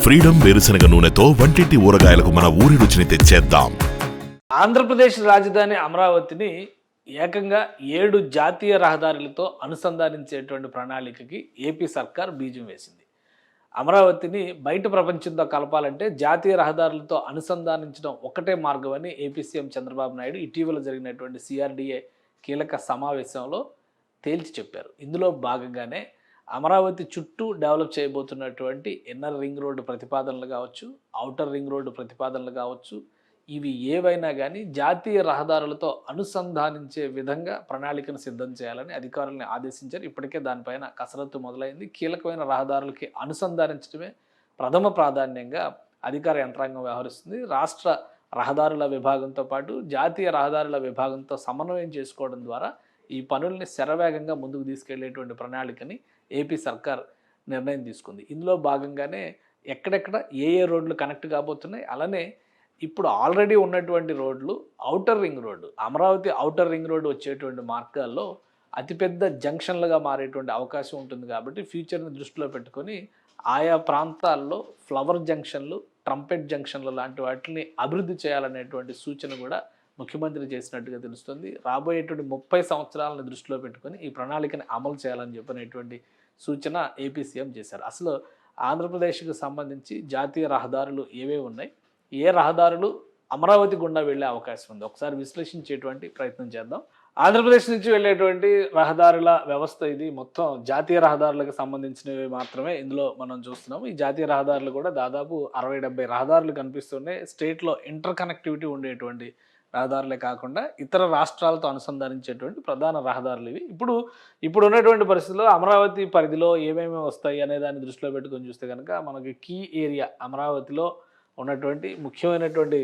Freedom వేరుశనగ నూనెతో వంటింటి ఊరగాయలకు మన ఊరి రుచిని తెచ్చేద్దాం. ఆంధ్రప్రదేశ్ రాజధాని అమరావతిని ఏకంగా 7 జాతీయ రహదారులతో అనుసంధానించేటువంటి ప్రణాళికకి ఏపీ సర్కార్ బీజం వేసింది. అమరావతిని బయట ప్రపంచంతో కలపాలంటే జాతీయ రహదారులతో అనుసంధానించడం ఒకటే మార్గం అని ఏపీ సీఎం చంద్రబాబు నాయుడు ఇటీవల జరిగినటువంటి సిఆర్డీఏ కీలక సమావేశంలో తేల్చి చెప్పారు. ఇందులో భాగంగానే అమరావతి చుట్టూ డెవలప్ చేయబోతున్నటువంటి ఇన్నర్ రింగ్ రోడ్డు ప్రతిపాదనలు కావచ్చు, ఔటర్ రింగ్ రోడ్డు ప్రతిపాదనలు కావచ్చు, ఇవి ఏవైనా కానీ జాతీయ రహదారులతో అనుసంధానించే విధంగా ప్రణాళికను సిద్ధం చేయాలని అధికారులను ఆదేశించారు. ఇప్పటికే దానిపైన కసరత్తు మొదలైంది. కీలకమైన రహదారులకి అనుసంధానించడమే ప్రథమ ప్రాధాన్యంగా అధికార యంత్రాంగం వ్యవహరిస్తుంది. రాష్ట్ర రహదారుల విభాగంతో పాటు జాతీయ రహదారుల విభాగంతో సమన్వయం చేసుకోవడం ద్వారా ఈ పనుల్ని శరవేగంగా ముందుకు తీసుకెళ్లేటువంటి ప్రణాళికని ఏపీ సర్కార్ నిర్ణయం తీసుకుంది. ఇందులో భాగంగానే ఎక్కడెక్కడ ఏ రోడ్లు కనెక్ట్ కాబోతున్నాయి, అలానే ఇప్పుడు ఆల్రెడీ ఉన్నటువంటి రోడ్లు outer ring road, Amaravati outer ring road వచ్చేటువంటి మార్గాల్లో అతిపెద్ద జంక్షన్లుగా మారేటువంటి అవకాశం ఉంటుంది. కాబట్టి ఫ్యూచర్ని దృష్టిలో పెట్టుకొని ఆయా ప్రాంతాల్లో ఫ్లవర్ జంక్షన్లు, ట్రంపెట్ జంక్షన్లు లాంటి వాటిని అభివృద్ధి చేయాలనేటువంటి సూచన కూడా ముఖ్యమంత్రి చేసినట్టుగా తెలుస్తుంది. రాబోయేటువంటి 30 సంవత్సరాలను దృష్టిలో పెట్టుకొని ఈ ప్రణాళికని అమలు చేయాలని చెప్పినటువంటి సూచన ఏపీ సీఎం చేశారు. అసలు ఆంధ్రప్రదేశ్కి సంబంధించి జాతీయ రహదారులు ఏవేవి ఉన్నాయి, ఏ రహదారులు అమరావతి గుండా వెళ్ళే అవకాశం ఉంది, ఒకసారి విశ్లేషించేటువంటి ప్రయత్నం చేద్దాం. ఆంధ్రప్రదేశ్ నుంచి వెళ్ళేటువంటి రహదారుల వ్యవస్థ ఇది మొత్తం జాతీయ రహదారులకు సంబంధించినవి మాత్రమే ఇందులో మనం చూస్తున్నాము. ఈ జాతీయ రహదారులు కూడా దాదాపు 60-70 రహదారులు కనిపిస్తున్నాయి. స్టేట్లో ఇంటర్ కనెక్టివిటీ ఉండేటువంటి రహదారులే కాకుండా ఇతర రాష్ట్రాలతో అనుసంధానించేటువంటి ప్రధాన రహదారులు ఇవి. ఇప్పుడు ఉన్నటువంటి పరిస్థితుల్లో అమరావతి పరిధిలో ఏమేమి వస్తాయి అనే దాన్ని దృష్టిలో పెట్టుకొని చూస్తే కనుక మనకి కీ ఏరియా అమరావతిలో ఉన్నటువంటి ముఖ్యమైనటువంటి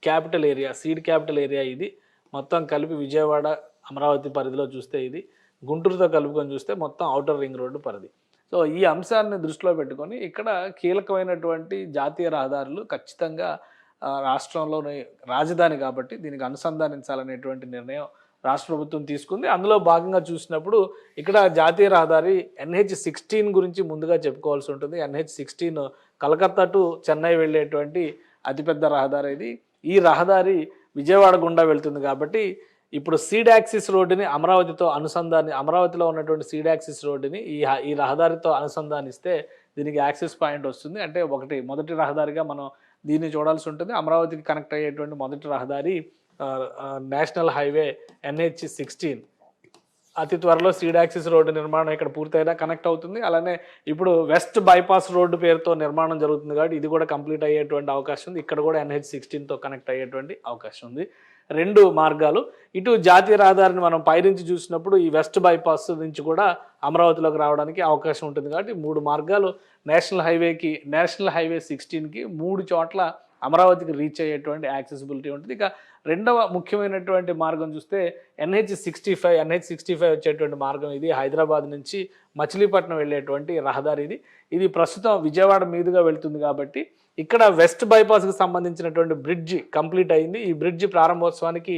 capital area, seed capital area ఇది. మొత్తం కలిపి విజయవాడ అమరావతి పరిధిలో చూస్తే ఇది, గుంటూరుతో కలుపుకొని చూస్తే మొత్తం ఔటర్ రింగ్ రోడ్డు పరిధి. సో ఈ అంశాన్ని దృష్టిలో పెట్టుకొని ఇక్కడ కీలకమైనటువంటి జాతీయ రహదారులు ఖచ్చితంగా రాష్ట్రంలోని రాజధాని కాబట్టి దీనికి అనుసంధానించాలనేటువంటి నిర్ణయం రాష్ట్ర ప్రభుత్వం తీసుకుంది. అందులో భాగంగా చూసినప్పుడు ఇక్కడ జాతీయ రహదారి NH16 గురించి ముందుగా చెప్పుకోవాల్సి ఉంటుంది. NH16 కలకత్తా టు చెన్నై వెళ్ళేటువంటి అతిపెద్ద రహదారి ఇది. ఈ రహదారి విజయవాడ గుండా వెళ్తుంది కాబట్టి ఇప్పుడు సీడ్ యాక్సిస్ రోడ్డుని అమరావతిలో ఉన్నటువంటి సీడ్ యాక్సిస్ రోడ్డుని ఈ రహదారితో అనుసంధానిస్తే దీనికి యాక్సిస్ పాయింట్ వస్తుంది. అంటే మొదటి రహదారిగా మనం దీన్ని చూడాల్సి ఉంటుంది. అమరావతికి కనెక్ట్ అయ్యేటువంటి మొదటి రహదారి నేషనల్ హైవే NH16. అతి త్వరలో సీడ్ యాక్సిస్ రోడ్డు నిర్మాణం ఇక్కడ పూర్తయినా కనెక్ట్ అవుతుంది. అలానే ఇప్పుడు వెస్ట్ బైపాస్ రోడ్డు పేరుతో నిర్మాణం జరుగుతుంది కాబట్టి ఇది కూడా కంప్లీట్ అయ్యేటువంటి అవకాశం ఉంది. ఇక్కడ కూడా NH16తో కనెక్ట్ అయ్యేటువంటి అవకాశం ఉంది. 2 మార్గాలు. ఇటు జాతీయ రహదారిని మనం పైనుంచి చూసినప్పుడు ఈ వెస్ట్ బైపాస్ నుంచి కూడా అమరావతిలోకి రావడానికి అవకాశం ఉంటుంది. కాబట్టి 3 మార్గాలు నేషనల్ హైవే 16కి 3 చోట్ల అమరావతికి రీచ్ అయ్యేటువంటి యాక్సెసిబిలిటీ ఉంటుంది. ఇక రెండవ ముఖ్యమైనటువంటి మార్గం చూస్తే NH65 వచ్చేటువంటి మార్గం ఇది. హైదరాబాద్ నుంచి మచిలీపట్నం వెళ్ళేటువంటి రహదారి ఇది ప్రస్తుతం విజయవాడ మీదుగా వెళ్తుంది కాబట్టి ఇక్కడ వెస్ట్ బైపాస్కి సంబంధించినటువంటి బ్రిడ్జి కంప్లీట్ అయింది. ఈ బ్రిడ్జి ప్రారంభోత్సవానికి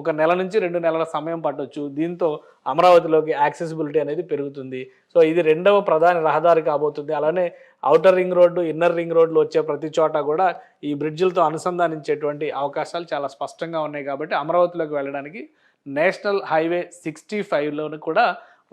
1 నెల నుంచి 2 నెలల సమయం పట్టొచ్చు. దీంతో అమరావతిలోకి యాక్సెసిబిలిటీ అనేది పెరుగుతుంది. సో ఇది రెండవ ప్రధాన రహదారి కాబోతుంది. అలానే outer ring road, inner ring రోడ్లు వచ్చే ప్రతి చోట కూడా ఈ బ్రిడ్జిలతో అనుసంధానించేటువంటి అవకాశాలు చాలా స్పష్టంగా ఉన్నాయి. కాబట్టి అమరావతిలోకి వెళ్ళడానికి నేషనల్ హైవే 65లోని కూడా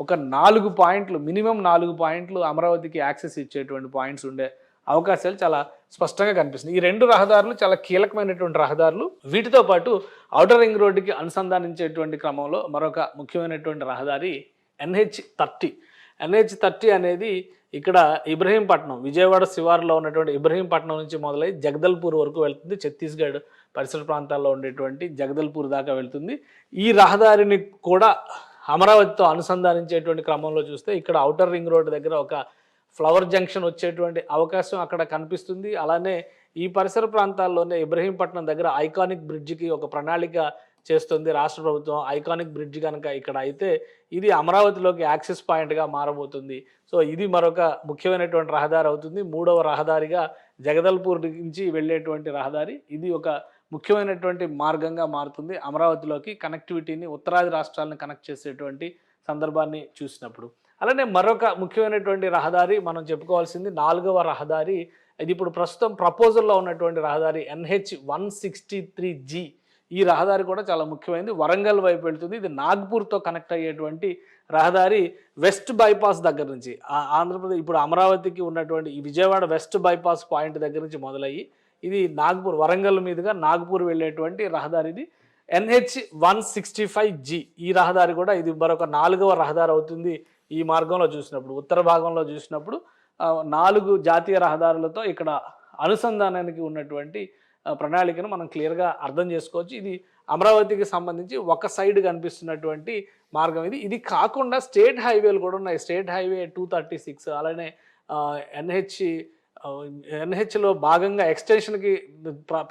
ఒక 4 పాయింట్లు, మినిమం 4 పాయింట్లు అమరావతికి యాక్సెస్ ఇచ్చేటువంటి పాయింట్స్ ఉండే అవకాశాలు చాలా స్పష్టంగా కనిపిస్తుంది. ఈ 2 రహదారులు చాలా కీలకమైనటువంటి రహదారులు. వీటితో పాటు ఔటర్ రింగ్ రోడ్డుకి అనుసంధానించేటువంటి క్రమంలో మరొక ముఖ్యమైనటువంటి రహదారి NH30 అనేది ఇక్కడ ఇబ్రహీంపట్నం, విజయవాడ శివారులో ఉన్నటువంటి ఇబ్రహీంపట్నం నుంచి మొదలై జగదల్పూర్ వరకు వెళ్తుంది. ఛత్తీస్గఢ్ పరిసర ప్రాంతాల్లో ఉండేటువంటి జగదల్పూర్ దాకా వెళ్తుంది. ఈ రహదారిని కూడా అమరావతితో అనుసంధానించేటువంటి క్రమంలో చూస్తే ఇక్కడ ఔటర్ రింగ్ రోడ్డు దగ్గర ఒక ఫ్లవర్ జంక్షన్ వచ్చేటువంటి అవకాశం అక్కడ కనిపిస్తుంది. అలానే ఈ పరిసర ప్రాంతాల్లోనే ఇబ్రహీంపట్నం దగ్గర ఐకానిక్ బ్రిడ్జికి ఒక ప్రణాళిక చేస్తుంది రాష్ట్ర ప్రభుత్వం. ఐకానిక్ బ్రిడ్జ్ కనుక ఇక్కడ అయితే ఇది అమరావతిలోకి యాక్సెస్ పాయింట్గా మారబోతుంది. సో ఇది మరొక ముఖ్యమైనటువంటి రహదారి అవుతుంది. 3వ రహదారిగా జగదల్పూర్ నుంచి వెళ్ళేటువంటి రహదారి ఇది ఒక ముఖ్యమైనటువంటి మార్గంగా మారుతుంది. అమరావతిలోకి కనెక్టివిటీని, ఉత్తరాది రాష్ట్రాలను కనెక్ట్ చేసేటువంటి సందర్భాన్ని చూసినప్పుడు అలానే మరొక ముఖ్యమైనటువంటి రహదారి మనం చెప్పుకోవాల్సింది 4వ రహదారి ఇది ఇప్పుడు ప్రస్తుతం ప్రపోజల్లో ఉన్నటువంటి రహదారి NH-163G. ఈ రహదారి కూడా చాలా ముఖ్యమైనది. వరంగల్ వైపు వెళ్తుంది. ఇది నాగ్పూర్తో కనెక్ట్ అయ్యేటువంటి రహదారి. వెస్ట్ బైపాస్ దగ్గర నుంచి ఆంధ్రప్రదేశ్ ఇప్పుడు అమరావతికి ఉన్నటువంటి ఈ విజయవాడ వెస్ట్ బైపాస్ పాయింట్ దగ్గర నుంచి మొదలయ్యి ఇది నాగ్పూర్ వరంగల్ మీదుగా నాగ్పూర్ వెళ్ళేటువంటి రహదారి. ఇది NH-165G. ఈ రహదారి కూడా ఇది మరొక 4వ రహదారి అవుతుంది. ఈ మార్గంలో చూసినప్పుడు ఉత్తర భాగంలో చూసినప్పుడు 4 జాతీయ రహదారులతో ఇక్కడ అనుసంధానానికి ఉన్నటువంటి ప్రణాళికను మనం క్లియర్గా అర్థం చేసుకోవచ్చు. ఇది అమరావతికి సంబంధించి ఒక సైడ్ కనిపిస్తున్నటువంటి మార్గం ఇది. ఇది కాకుండా స్టేట్ హైవేలు కూడా ఉన్నాయి. స్టేట్ హైవే 236 అలానే ఎన్హెచ్లో భాగంగా ఎక్స్టెన్షన్కి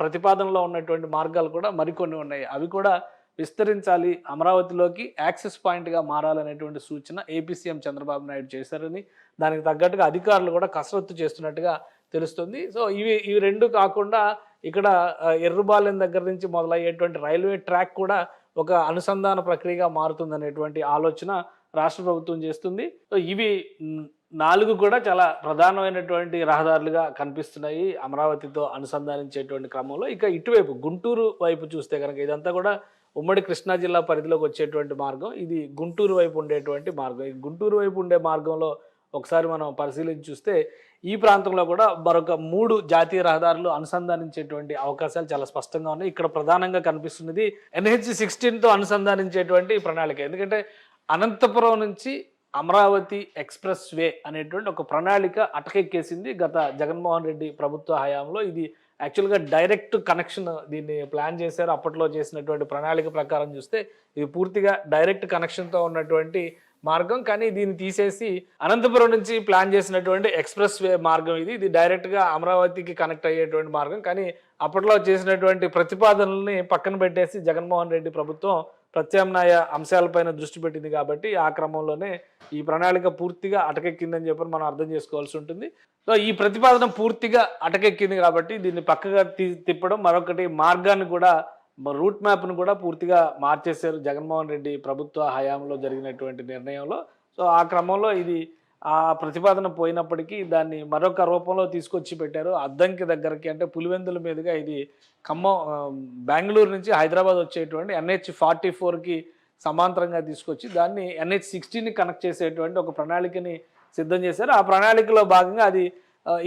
ప్రతిపాదనలో ఉన్నటువంటి మార్గాలు కూడా మరికొన్ని ఉన్నాయి. అవి కూడా విస్తరించాలి, అమరావతిలోకి యాక్సెస్ పాయింట్గా మారాలనేటువంటి సూచన ఏపీ సీఎం చంద్రబాబు నాయుడు చేశారని, దానికి తగ్గట్టుగా అధికారులు కూడా కసరత్తు చేస్తున్నట్టుగా తెలుస్తుంది. సో ఇవి రెండు కాకుండా ఇక్కడ ఎర్రుబాలెం దగ్గర నుంచి మొదలయ్యేటువంటి రైల్వే ట్రాక్ కూడా ఒక అనుసంధాన ప్రక్రియగా మారుతుందనేటువంటి ఆలోచన రాష్ట్ర ప్రభుత్వం చేస్తుంది. సో ఇవి 4 కూడా చాలా ప్రధానమైనటువంటి రహదారులుగా కనిపిస్తున్నాయి అమరావతితో అనుసంధానించేటువంటి క్రమంలో. ఇక ఇటువైపు గుంటూరు వైపు చూస్తే కనుక ఇదంతా కూడా ఉమ్మడి కృష్ణా జిల్లా పరిధిలోకి వచ్చేటువంటి మార్గం. ఇది గుంటూరు వైపు ఉండేటువంటి మార్గం. ఈ గుంటూరు వైపు ఉండే మార్గంలో ఒకసారి మనం పరిశీలించి చూస్తే ఈ ప్రాంతంలో కూడా మరొక 3 జాతీయ రహదారులు అనుసంధానించేటువంటి అవకాశాలు చాలా స్పష్టంగా ఉన్నాయి. ఇక్కడ ప్రధానంగా కనిపిస్తున్నది NH-16తో అనుసంధానించేటువంటి ప్రణాళిక. ఎందుకంటే అనంతపురం నుంచి అమరావతి ఎక్స్ప్రెస్ వే అనేటువంటి ఒక ప్రణాళిక అటకెక్కేసింది గత జగన్మోహన్ రెడ్డి ప్రభుత్వ హయాంలో. ఇది యాక్చువల్గా డైరెక్ట్ కనెక్షన్ దీన్ని ప్లాన్ చేశారు. అప్పట్లో చేసినటువంటి ప్రణాళిక ప్రకారం చూస్తే ఇది పూర్తిగా డైరెక్ట్ కనెక్షన్తో ఉన్నటువంటి మార్గం. కానీ దీన్ని తీసేసి అనంతపురం నుంచి ప్లాన్ చేసినటువంటి ఎక్స్ప్రెస్ వే మార్గం ఇది డైరెక్ట్గా అమరావతికి కనెక్ట్ అయ్యేటువంటి మార్గం. కానీ అప్పట్లో చేసినటువంటి ప్రతిపాదనల్ని పక్కన పెట్టేసి జగన్మోహన్ రెడ్డి ప్రభుత్వం ప్రత్యామ్నాయ అంశాలపైన దృష్టి పెట్టింది. కాబట్టి ఆ క్రమంలోనే ఈ ప్రణాళిక పూర్తిగా అటకెక్కిందని చెప్పి మనం అర్థం చేసుకోవాల్సి ఉంటుంది. సో ఈ ప్రతిపాదన పూర్తిగా అటకెక్కింది కాబట్టి దీన్ని పక్కగా తిప్పడం, మరొకటి మార్గాన్ని కూడా రూట్ మ్యాప్ను కూడా పూర్తిగా మార్చేశారు జగన్మోహన్ రెడ్డి ప్రభుత్వ హయాంలో జరిగినటువంటి నిర్ణయంలో. సో ఆ క్రమంలో ఇది ఆ ప్రతిపాదన పోయినప్పటికీ దాన్ని మరొక రూపంలో తీసుకొచ్చి పెట్టారు. అద్దంకి దగ్గరికి అంటే పులివెందుల మీదుగా ఇది ఖమ్మం బెంగళూరు నుంచి హైదరాబాద్ వచ్చేటువంటి NH-44కి సమాంతరంగా తీసుకొచ్చి దాన్ని NH-16ని కనెక్ట్ చేసేటువంటి ఒక ప్రణాళికని సిద్ధం చేశారు. ఆ ప్రణాళికలో భాగంగా అది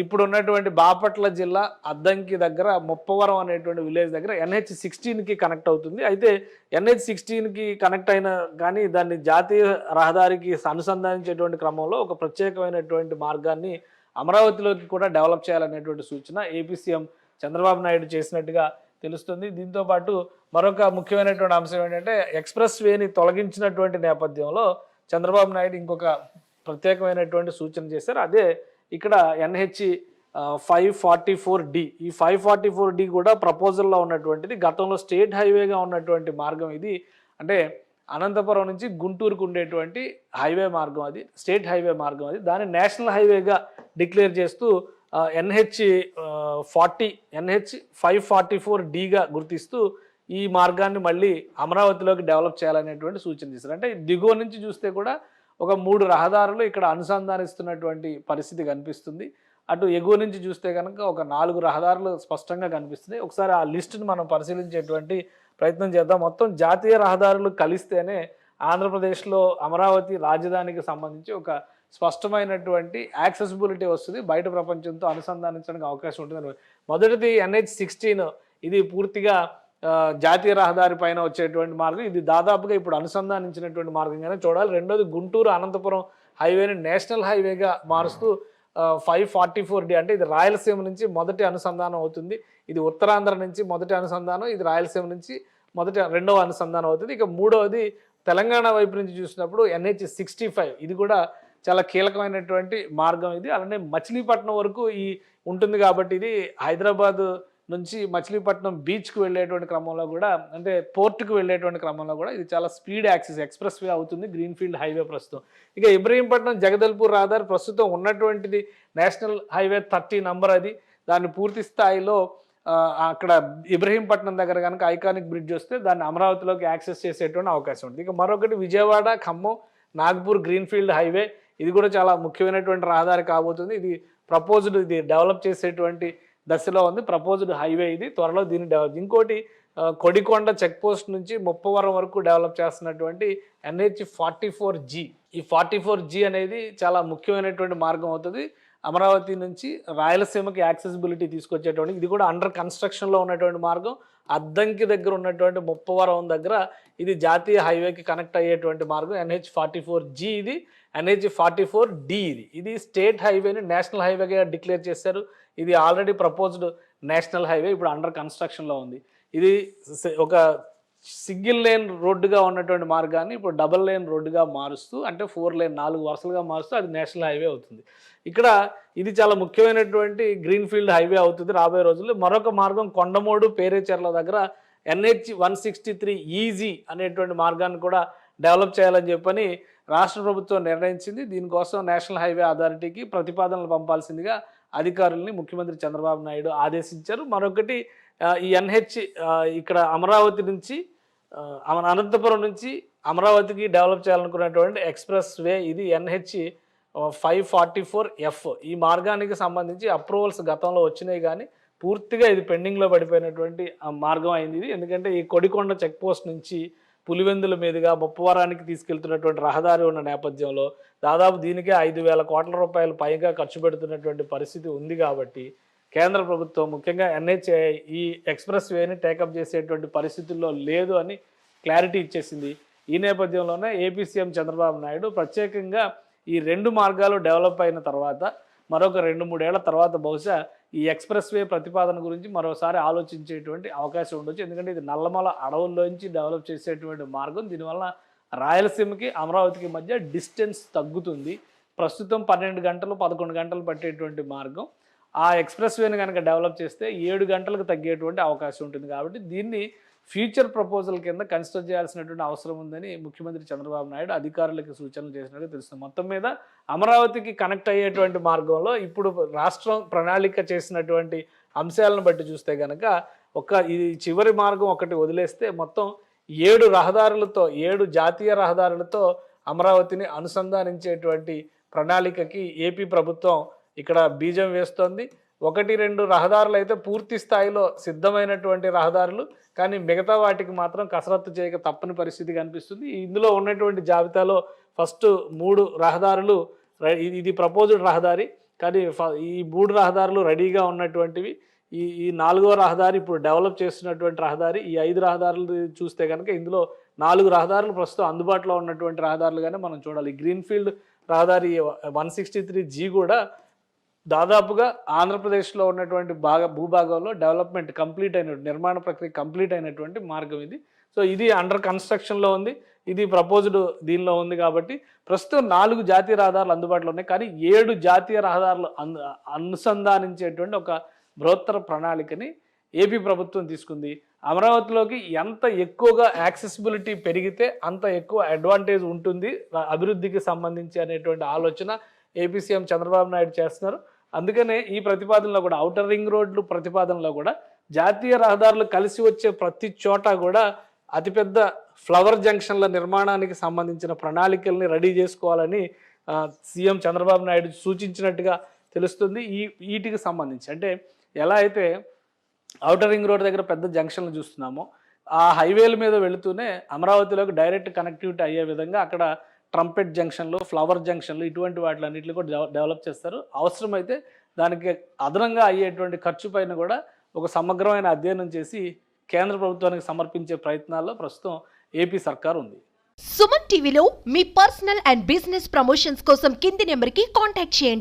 ఇప్పుడు ఉన్నటువంటి బాపట్ల జిల్లా అద్దంకి దగ్గర ముప్పవరం అనేటువంటి విలేజ్ దగ్గర NH-16కి కనెక్ట్ అవుతుంది. అయితే NH-16కి కనెక్ట్ అయిన కానీ దాన్ని జాతీయ రహదారికి అనుసంధానించేటువంటి క్రమంలో ఒక ప్రత్యేకమైనటువంటి మార్గాన్ని అమరావతిలోకి కూడా డెవలప్ చేయాలనేటువంటి సూచన ఏపీ సీఎం చంద్రబాబు నాయుడు చేసినట్టుగా తెలుస్తుంది. దీంతో పాటు మరొక ముఖ్యమైనటువంటి అంశం ఏంటంటే ఎక్స్ప్రెస్ వేని తొలగించినటువంటి నేపథ్యంలో చంద్రబాబు నాయుడు ఇంకొక ప్రత్యేకమైనటువంటి సూచన చేశారు. అదే ఇక్కడ NH-544D. ఈ 544D కూడా ప్రపోజల్లో ఉన్నటువంటిది. గతంలో స్టేట్ హైవేగా ఉన్నటువంటి మార్గం ఇది. అంటే అనంతపురం నుంచి గుంటూరుకు ఉండేటువంటి హైవే మార్గం, అది స్టేట్ హైవే మార్గం. అది దాన్ని నేషనల్ హైవేగా డిక్లేర్ చేస్తూ NH-544Dగా గుర్తిస్తూ ఈ మార్గాన్ని మళ్ళీ అమరావతిలోకి డెవలప్ చేయాలనేటువంటి సూచన చేశారు. అంటే దిగువ నుంచి చూస్తే కూడా ఒక 3 రహదారులు ఇక్కడ అనుసంధానిస్తున్నటువంటి పరిస్థితి కనిపిస్తుంది. అటు ఎగువ నుంచి చూస్తే కనుక ఒక 4 రహదారులు స్పష్టంగా కనిపిస్తున్నాయి. ఒకసారి ఆ లిస్టును మనం పరిశీలించేటువంటి ప్రయత్నం చేద్దాం. మొత్తం జాతీయ రహదారులు కలిస్తేనే ఆంధ్రప్రదేశ్లో అమరావతి రాజధానికి సంబంధించి ఒక స్పష్టమైనటువంటి యాక్సెసిబిలిటీ వస్తుంది, బయట ప్రపంచంతో అనుసంధానించడానికి అవకాశం ఉంటుంది. మొదటిది NH-16. ఇది పూర్తిగా జాతీయ రహదారి పైన వచ్చేటువంటి మార్గం. ఇది దాదాపుగా ఇప్పుడు అనుసంధానించినటువంటి మార్గంగానే చూడాలి. రెండోది గుంటూరు అనంతపురం హైవేని నేషనల్ హైవేగా మారుస్తూ 544D అంటే ఇది రాయలసీమ నుంచి మొదటి అనుసంధానం అవుతుంది. ఇది ఉత్తరాంధ్ర నుంచి మొదటి అనుసంధానం, ఇది రాయలసీమ నుంచి రెండవ అనుసంధానం అవుతుంది. ఇక మూడవది తెలంగాణ వైపు నుంచి చూసినప్పుడు NH-65. ఇది కూడా చాలా కీలకమైనటువంటి మార్గం ఇది. అలానే మచిలీపట్నం వరకు ఉంటుంది కాబట్టి ఇది హైదరాబాద్ నుంచి మచిలీపట్నం బీచ్కు వెళ్ళేటువంటి క్రమంలో కూడా, అంటే పోర్టుకు వెళ్ళేటువంటి క్రమంలో కూడా ఇది చాలా స్పీడ్ యాక్సెస్ ఎక్స్ప్రెస్ వే అవుతుంది, గ్రీన్ఫీల్డ్ హైవే ప్రస్తుతం. ఇక ఇబ్రహీంపట్నం జగదల్పూర్ రహదారి ప్రస్తుతం ఉన్నటువంటిది నేషనల్ హైవే 30 నంబర్. అది దాన్ని పూర్తి స్థాయిలో అక్కడ ఇబ్రహీంపట్నం దగ్గర కనుక ఐకానిక్ బ్రిడ్జ్ వస్తే దాన్ని అమరావతిలోకి యాక్సెస్ చేసేటువంటి అవకాశం ఉంటుంది. ఇక మరొకటి విజయవాడ ఖమ్మం నాగ్పూర్ గ్రీన్ఫీల్డ్ హైవే. ఇది కూడా చాలా ముఖ్యమైనటువంటి రహదారి కాబోతుంది. ఇది ప్రపోజ్డ్ ఇది డెవలప్ చేసేటువంటి దశలో ఉంది. ప్రపోజ్డ్ హైవే ఇది, త్వరలో దీన్ని డెవలప్. ఇంకోటి కొడికొండ చెక్ పోస్ట్ నుంచి ముప్పవరం వరకు డెవలప్ చేస్తున్నటువంటి NH44G. ఈ 44G అనేది చాలా ముఖ్యమైనటువంటి మార్గం అవుతుంది. అమరావతి నుంచి రాయలసీమకి యాక్సెసిబిలిటీ తీసుకొచ్చేటువంటి, ఇది కూడా అండర్ కన్స్ట్రక్షన్లో ఉన్నటువంటి మార్గం. అద్దంకి దగ్గర ఉన్నటువంటి ముప్పవరం దగ్గర ఇది జాతీయ హైవేకి కనెక్ట్ అయ్యేటువంటి మార్గం. NH44G ఇది, NH44D ఇది స్టేట్ హైవేని నేషనల్ హైవేగా డిక్లేర్ చేశారు. ఇది ఆల్రెడీ ప్రపోజ్డ్ నేషనల్ హైవే, ఇప్పుడు అండర్ కన్స్ట్రక్షన్లో ఉంది. ఇది ఒక సింగిల్ లేన్ రోడ్డుగా ఉన్నటువంటి మార్గాన్ని ఇప్పుడు డబుల్ లేన్ రోడ్డుగా మారుస్తూ, అంటే 4 లేన్ 4 వరుసలుగా మారుస్తూ అది నేషనల్ హైవే అవుతుంది. ఇక్కడ ఇది చాలా ముఖ్యమైనటువంటి గ్రీన్ఫీల్డ్ హైవే అవుతుంది రాబోయే రోజుల్లో. మరొక మార్గం కొండమూడు పేరేచెర్ల దగ్గర NH163EG అనేటువంటి మార్గాన్ని కూడా డెవలప్ చేయాలని చెప్పని రాష్ట్ర ప్రభుత్వం నిర్ణయించింది. దీనికోసం నేషనల్ హైవే అథారిటీకి ప్రతిపాదనలు పంపాల్సిందిగా అధికారుల్ని ముఖ్యమంత్రి చంద్రబాబు నాయుడు ఆదేశించారు. మరొకటి ఈ NH ఇక్కడ అమరావతి నుంచి అనంతపురం నుంచి అమరావతికి డెవలప్ చేయాలనుకున్నటువంటి ఎక్స్ప్రెస్ వే ఇది NH544F. ఈ మార్గానికి సంబంధించి అప్రూవల్స్ గతంలో వచ్చినాయి, కానీ పూర్తిగా ఇది పెండింగ్లో పడిపోయినటువంటి మార్గం అయింది ఇది. ఎందుకంటే ఈ కొడికొండ చెక్ పోస్ట్ నుంచి పులివెందుల మీదుగా ముప్పవరానికి తీసుకెళ్తున్నటువంటి రహదారి ఉన్న నేపథ్యంలో దాదాపు దీనికే 5,000 కోట్ల రూపాయలు పైగా ఖర్చు పెడుతున్నటువంటి పరిస్థితి ఉంది. కాబట్టి కేంద్ర ప్రభుత్వం ముఖ్యంగా ఈ ఎక్స్ప్రెస్ వేని టేకప్ చేసేటువంటి పరిస్థితుల్లో లేదు అని క్లారిటీ ఇచ్చేసింది. ఈ నేపథ్యంలోనే ఏపీ సీఎం చంద్రబాబు నాయుడు ప్రత్యేకంగా ఈ 2 మార్గాలు డెవలప్ అయిన తర్వాత మరొక 2-3 ఏళ్ల తర్వాత బహుశా ఈ ఎక్స్ప్రెస్ వే ప్రతిపాదన గురించి మరోసారి ఆలోచించేటువంటి అవకాశం ఉండొచ్చు. ఎందుకంటే ఇది నల్లమల అడవుల్లోంచి డెవలప్ చేసేటువంటి మార్గం. దీనివల్ల రాయలసీమకి అమరావతికి మధ్య డిస్టెన్స్ తగ్గుతుంది. ప్రస్తుతం 12 గంటలు 11 గంటలు పట్టేటువంటి మార్గం ఆ ఎక్స్ప్రెస్ వేని కనుక డెవలప్ చేస్తే 7 గంటలకు తగ్గేటువంటి అవకాశం ఉంటుంది. కాబట్టి దీన్ని ఫ్యూచర్ ప్రపోజల్ కింద కన్సిడర్ చేయాల్సినటువంటి అవసరం ఉందని ముఖ్యమంత్రి చంద్రబాబు నాయుడు అధికారులకు సూచనలు చేసినట్టు తెలుస్తుంది. మొత్తం మీద అమరావతికి కనెక్ట్ అయ్యేటువంటి మార్గంలో ఇప్పుడు రాష్ట్రం ప్రణాళిక చేసినటువంటి అంశాలను బట్టి చూస్తే కనుక ఇది చివరి మార్గం ఒకటి వదిలేస్తే మొత్తం 7 రహదారులతో 7 జాతీయ రహదారులతో అమరావతిని అనుసంధానించేటువంటి ప్రణాళికకి ఏపీ ప్రభుత్వం ఇక్కడ బీజం వేస్తోంది. 1-2 రహదారులు అయితే పూర్తి స్థాయిలో సిద్ధమైనటువంటి రహదారులు, కానీ మిగతా వాటికి మాత్రం కసరత్తు చేయక తప్పని పరిస్థితి కనిపిస్తుంది. ఇందులో ఉన్నటువంటి జాబితాలో ఫస్ట్ 3 రహదారులు ఇది ప్రపోజ్డ్ రహదారి, కానీ ఈ 3 రహదారులు రెడీగా ఉన్నటువంటివి. ఈ 4వ రహదారి ఇప్పుడు డెవలప్ చేస్తున్నటువంటి రహదారి. ఈ 5 రహదారులు చూస్తే కనుక ఇందులో 4 రహదారులు ప్రస్తుతం అందుబాటులో ఉన్నటువంటి రహదారులుగానే మనం చూడాలి. గ్రీన్ఫీల్డ్ రహదారి 163G కూడా దాదాపుగా ఆంధ్రప్రదేశ్లో ఉన్నటువంటి భూభాగంలో డెవలప్మెంట్ కంప్లీట్ అయినటువంటి నిర్మాణ ప్రక్రియ కంప్లీట్ అయినటువంటి మార్గం ఇది. సో ఇది అండర్ కన్స్ట్రక్షన్లో ఉంది, ఇది ప్రపోజ్డ్ దీనిలో ఉంది. కాబట్టి ప్రస్తుతం 4 జాతీయ రహదారులు అందుబాటులో ఉన్నాయి, కానీ 7 జాతీయ రహదారులు అనుసంధానించేటువంటి ఒక బృహత్తర ప్రణాళికని ఏపీ ప్రభుత్వం తీసుకుంది. అమరావతిలోకి ఎంత ఎక్కువగా యాక్సెసిబిలిటీ పెరిగితే అంత ఎక్కువ అడ్వాంటేజ్ ఉంటుంది అభివృద్ధికి సంబంధించి అనేటువంటి ఆలోచన ఏపీ సీఎం చంద్రబాబు నాయుడు చేస్తున్నారు. అందుకనే ఈ ప్రతిపాదనలో కూడా ఔటర్ రింగ్ రోడ్లు ప్రతిపాదనలో కూడా జాతీయ రహదారులు కలిసి వచ్చే ప్రతి చోట కూడా అతిపెద్ద ఫ్లవర్ జంక్షన్ల నిర్మాణానికి సంబంధించిన ప్రణాళికల్ని రెడీ చేసుకోవాలని సీఎం చంద్రబాబు నాయుడు సూచించినట్టుగా తెలుస్తుంది. వీటికి సంబంధించి అంటే ఎలా అయితే ఔటర్ రింగ్ రోడ్ దగ్గర పెద్ద జంక్షన్లు చూస్తున్నామో ఆ హైవేల మీద వెళుతూనే అమరావతిలోకి డైరెక్ట్ కనెక్టివిటీ అయ్యే విధంగా అక్కడ ట్రంపెట్ జంక్షన్లు, ఫ్లవర్ జంక్షన్లు ఇటువంటి వాటిలన్నింటినీ కూడా డెవలప్ చేస్తారు. అవసరమైతే దానికి అదనంగా అయ్యేటువంటి ఖర్చు పైన కూడా ఒక సమగ్రమైన అధ్యయనం చేసి కేంద్ర ప్రభుత్వానికి సమర్పించే ప్రయత్నాల్లో ప్రస్తుతం ఏపీ సర్కార్ ఉంది. సుమన్ టీవీలో మీ పర్సనల్ అండ్ బిజినెస్ ప్రమోషన్స్ కోసం కింది నెంబర్కి కాంటాక్ట్ చేయండి.